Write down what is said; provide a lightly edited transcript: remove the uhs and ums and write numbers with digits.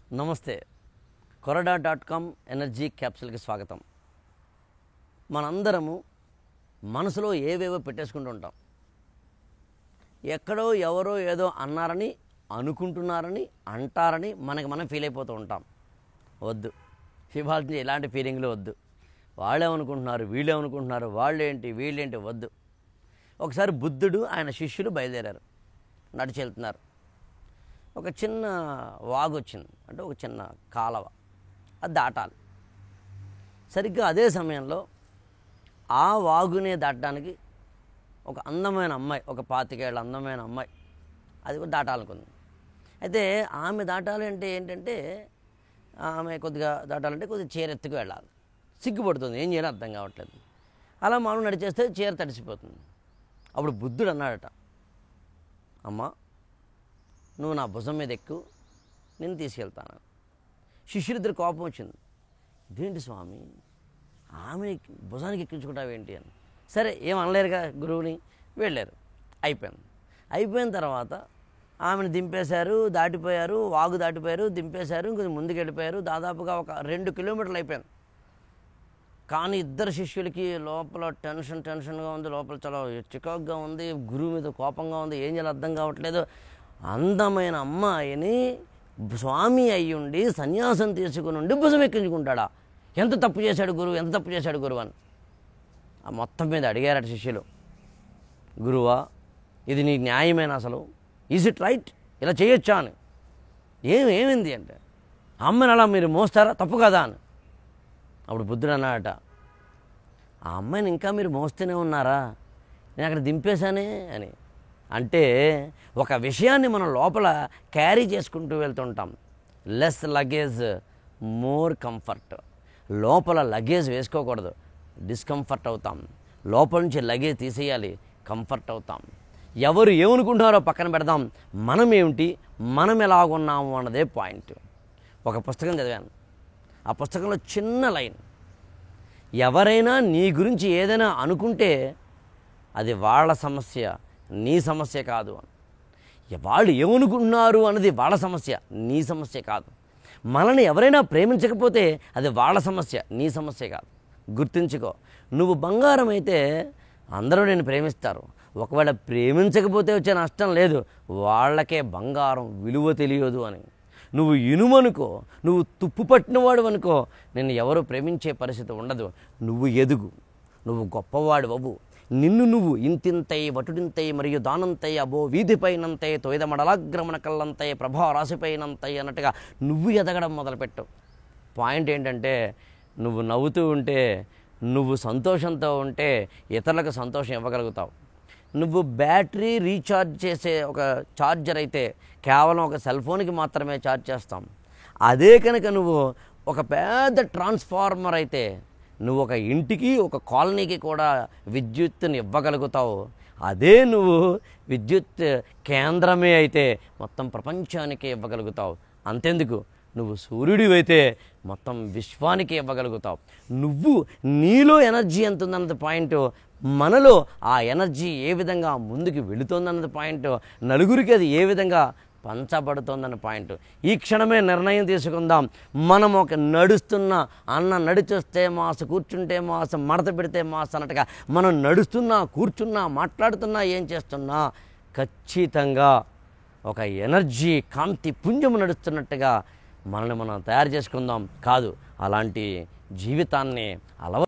నమస్తే. కొరడా.com ఎనర్జీ క్యాప్సూల్కి స్వాగతం. మనందరము మనసులో ఏవేవో పెట్టేసుకుంటూ ఉంటాం. ఎక్కడో ఎవరో ఏదో అన్నారని, అనుకుంటున్నారని, అంటారని మనం ఫీల్ అయిపోతూ ఉంటాం. వద్దు, ఇవాళ నుంచి ఇలాంటి ఫీలింగ్లు వద్దు. వాళ్ళేమనుకుంటున్నారు, వీళ్ళేమనుకుంటున్నారు, వాళ్ళేంటి వీళ్ళేంటి వద్దు. ఒకసారి బుద్ధుడు ఆయన శిష్యులు బయలుదేరారు, నడిచి వెళ్తున్నారు. ఒక చిన్న వాగు వచ్చింది, అంటే ఒక చిన్న కాలవ, అది దాటాలి. సరిగ్గా అదే సమయంలో ఆ వాగునే దాటడానికి ఒక అందమైన అమ్మాయి, ఒక 25 ఏళ్ళ అందమైన అమ్మాయి, అది కూడా దాటాలనుకుంది. అయితే ఆమె దాటాలి అంటే ఏంటంటే, ఆమె కొద్దిగా దాటాలంటే కొద్దిగా చీర ఎత్తుకు వెళ్ళాలి. సిగ్గుపడుతుంది, ఏం చేయాలో అర్థం కావట్లేదు. అలా మనం నడిచేస్తే చీర తడిసిపోతుంది. అప్పుడు బుద్ధుడు అన్నాడట, అమ్మా నువ్వు నా భుజం మీద ఎక్కు, నేను తీసుకెళ్తాను. శిష్యులిద్దరు కోపం వచ్చింది. ఇదేంటి స్వామి, ఆమె భుజానికి ఎక్కించుకుంటావేంటి అని. సరే ఏం అనలేరుగా గురువుని, వెళ్ళారు. అయిపోయిన తర్వాత ఆమెను దింపేశారు, దాటిపోయారు, వాగు దాటిపోయారు, దింపేశారు, ఇంకొంచెం ముందుకు వెళ్ళిపోయారు. దాదాపుగా ఒక 2 కిలోమీటర్లు అయిపోయింది. కానీ ఇద్దరు శిష్యులకి లోపల టెన్షన్గా ఉంది, లోపల చాలా చికాకుగా ఉంది, గురువు మీద కోపంగా ఉంది, ఏం చేయాలో అర్థం కావట్లేదు. అందమైన అమ్మాయిని స్వామి అయ్యుండి సన్యాసం తీసుకుని ఉండి భుజం ఎక్కించుకుంటాడా? ఎంత తప్పు చేశాడు గురువు అని ఆ మొత్తం మీద అడిగారట శిష్యులు. గురువా, ఇది నీ న్యాయమేనా, అసలు ఈజ్ ఇట్ రైట్, ఇలా చేయొచ్చా అని. ఏమైంది అంటే, అమ్మని అలా మీరు మోస్తారా, తప్పు కదా అని. అప్పుడు బుద్ధుడు అన్నాడట, ఆ అమ్మాయిని ఇంకా మీరు మోస్తూనే ఉన్నారా, నేను అక్కడ దింపేశానే అని. అంటే ఒక విషయాన్ని మనం లోపల క్యారీ చేసుకుంటూ వెళ్తుంటాం. Less luggage more comfort. లోపల లగేజ్ వేసుకోకూడదు, డిస్కంఫర్ట్ అవుతాం. లోపల నుంచి లగేజ్ తీసేయాలి, కంఫర్ట్ అవుతాం. ఎవరు ఏమనుకుంటున్నారో పక్కన పెడదాం, మనం ఏమిటి, మనం ఎలాగున్నాము అన్నదే పాయింట్. ఒక పుస్తకం చదివాను. ఆ పుస్తకంలో చిన్న లైన్, ఎవరైనా నీ గురించి ఏదైనా అనుకుంటే అది వాళ్ళ సమస్య, నీ సమస్య కాదు అని. వాళ్ళు ఏమనుకుంటున్నారు అన్నది వాళ్ళ సమస్య, నీ సమస్య కాదు. మనల్ని ఎవరైనా ప్రేమించకపోతే అది వాళ్ళ సమస్య, నీ సమస్య కాదు. గుర్తుంచుకో, నువ్వు బంగారం అయితే అందరూ నేను ప్రేమిస్తారు. ఒకవేళ ప్రేమించకపోతే వచ్చే నష్టం లేదు, వాళ్ళకే బంగారం విలువ తెలియదు అని. నువ్వు ఇనుమనుకో, నువ్వు తుప్పు పట్టినవాడు అనుకో, నిన్ను ఎవరు ప్రేమించే పరిస్థితి ఉండదు. నువ్వు ఎదుగు, నువ్వు గొప్పవాడు అవ్వు. నిన్ను నువ్వు ఇంతింతై వటుడింతై మరియు దానంతై అబో వీధిపైనంతై తొయిదమడలాగ్రమణ కల్లంతై ప్రభా రాశిపైనంతై అన్నట్టుగా నువ్వు ఎదగడం మొదలుపెట్టు. పాయింట్ ఏంటంటే, నువ్వు నవ్వుతూ ఉంటే, నువ్వు సంతోషంతో ఉంటే ఇతరులకు సంతోషం ఇవ్వగలుగుతావు. నువ్వు బ్యాటరీ రీఛార్జ్ చేసే ఒక ఛార్జర్ అయితే కేవలం ఒక సెల్ ఫోన్కి మాత్రమే ఛార్జ్ చేస్తాం. అదే కనుక నువ్వు ఒక పెద్ద ట్రాన్స్ఫార్మర్ అయితే నువ్వు ఒక ఇంటికి, ఒక కాలనీకి కూడా విద్యుత్తుని ఇవ్వగలుగుతావు. అదే నువ్వు విద్యుత్ కేంద్రమే అయితే మొత్తం ప్రపంచానికి ఇవ్వగలుగుతావు. అంతెందుకు, నువ్వు సూర్యుడివైతే మొత్తం విశ్వానికి ఇవ్వగలుగుతావు. నువ్వు నీలో ఎనర్జీ ఎంత ఉందన్నది పాయింట్, మనలో ఆ ఎనర్జీ ఏ విధంగా ముందుకు వెళుతుందన్నది పాయింట్, నలుగురికి అది ఏ విధంగా పంచబడుతోందన్న పాయింట్. ఈ క్షణమే నిర్ణయం తీసుకుందాం. మనం ఒక నడిచొస్తే మాస, కూర్చుంటే మాస, మడత పెడితే మాస అన్నట్టుగా మనం నడుస్తున్నా, కూర్చున్నా, మాట్లాడుతున్నా, ఏం చేస్తున్నా ఖచ్చితంగా ఒక ఎనర్జీ కాంతి పుంజము నడుస్తున్నట్టుగా మనల్ని మనం తయారు చేసుకుందాం. కాదు, అలాంటి జీవితాన్ని